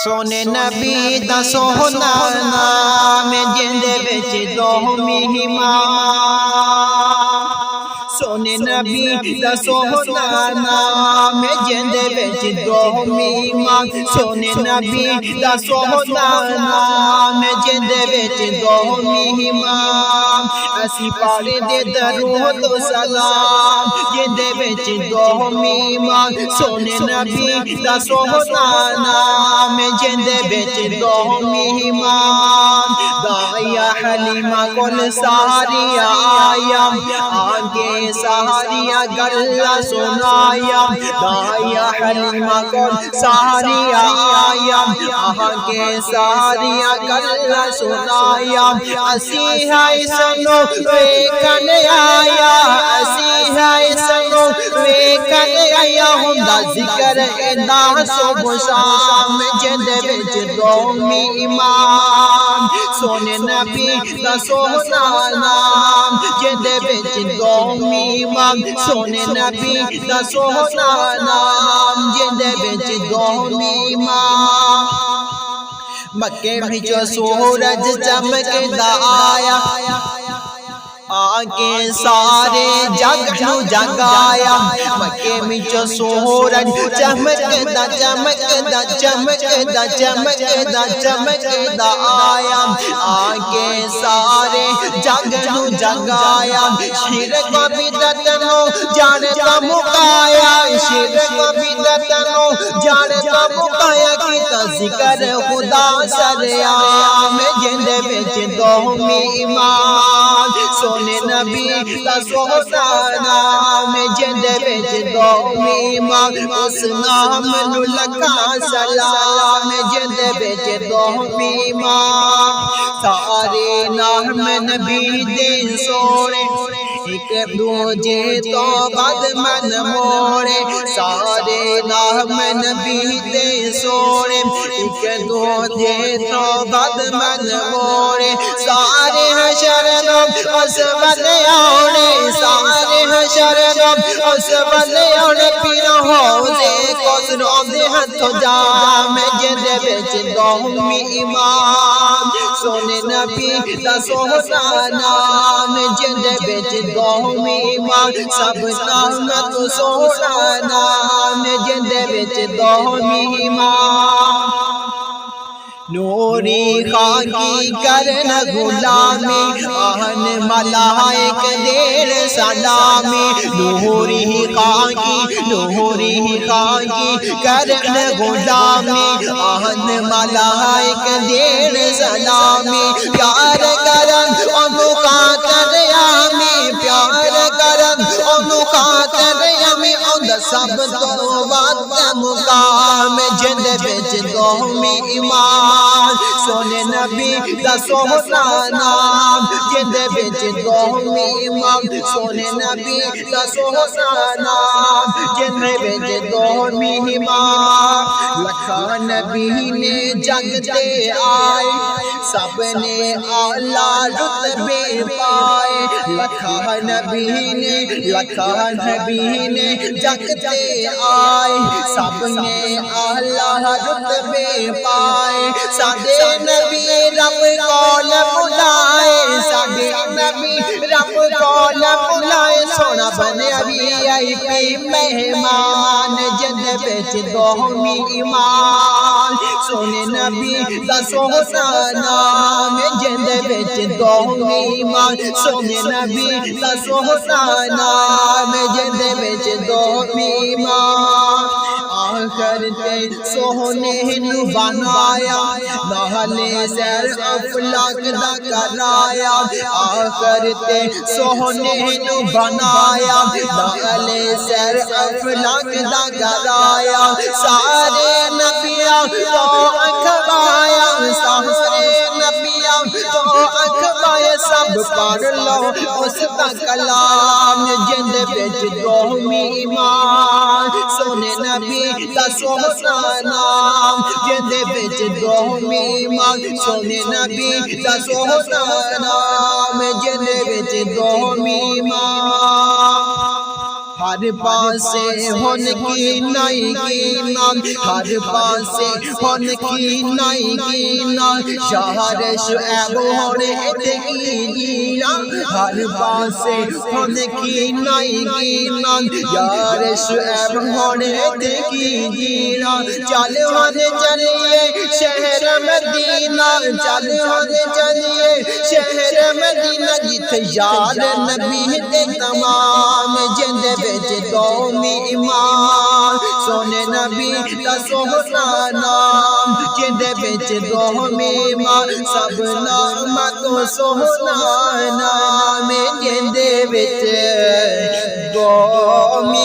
سونے نبی دا سونا نام جند وچ دو مہمان سونے نبی دا سونا نام جند وچ دو مہمان سونے نبی دا سونا نام جند وچ دو مہمان اسی پڑھ دے درود و سلام جند وچ دو مہمان سونے نبی دا سونا نام جند وچ دو مہمان دایا حلیمہ کول ساری آیا آگے ساری گلا سنایا دایا حلیمہ کول ساری آیا آگے ساری گلا سنایا اسی ہے سنو ویکھن آیا اسی ہے سنو ویکھن آیا ہوندا ذکر ایندا صبح شام جند وچ دو مہمان سونے نبی دا سونا نام جند وچ دو مہمان سونے نبی دا سونا نام جند وچ دو مہمان مکے وچ سورج چمکدا آیا آگے سارے جگ نو جگایا مکے وچ سورج چمکدا چمکدا چمکدا چمکدا چمکدا آیا آگے سارے جگ نو جگایا شرک بدعت نو جانتا مکایا شرک بدعت نو جانتا مکایا کیتا ذکر خدا سریام جند وچ دو مہمان سونے نبی دا سونا نام جند وچ دو مہمان اس نام نو لکھا سلام جند وچ دو مہمان سارے نام نبی دے سونے ایک دوجے تو بعد من موڑے سارے نام نبی دے سونے ایک دوجے تو بعد من موڑے سارے حشر نو اسود آنے سارے حشر نو اسود آنے پیر حوضے کوثر دے ہتھ جام جند وچ دو مہمان سونے نبی دا سونا نام جند وچ دو مہمان سب نام تو سونا نام جند وچ دو مہمان نوری خاکی کرن غلامی آہن ملائک دیر سلامی نوری خاکی کرن غلامی آہن ملائک دیر سلامی پیار کرن انو خاطر آمی پیار کرن انو خاطر آمی اندر سب تو وقت مقام جند وچ دو مہمان سونے نبی دا سونا نام جند وچ دو مہمان سونے نبی دا سونا نام جند وچ دو مہمان لکھا نبی نے جگ تے آئے سب نے اعلیٰ رتبے پائے لکھا نبی نے جگ تے آئے سب نے اعلیٰ رتبے پائے ساڈے نبی رب کول بلائے ساڈے نبی رب کول بلائے سونا بنیا وی آئی پی مہمان جند وچ دو مہمان سونے نبی دا سونا نام جند وچ دو مہمان سونے نبی دا سونا نام جند وچ دو مہمان آخر تے سونے نو بنایا نالے سر افلاک دا کرایا آخر تے سونے نو بنایا نالے سر افلاک دا کرایا سارے نبیاں تو اکھوایا سارے نبیاں تو اکھوایا سب پڑھ لو اس دا کلام جند وچ دو مہمان سونے نبی دا سونا نام جند وچ دو مہمان سونے نبی دا سونا نام جند وچ دو مہمان ہر پاسے ہن کی نئی گینا ہر پاسے ہن کی نئی گینا شہر شعیب ہونے کی گینا ہر پاسے ہن کی نئی گینا یار شعیب ہونے کی گینا چل ہن چلیے شہر مدینہ چل ہن چلیے شہر مدینہ جتھے یار نبی دے تمام جند وچ قومی ایمان سونے نبی دا سوہنا نام جند وچ قومی ایمان سب نام تو سوہنا نام جند وچ قومی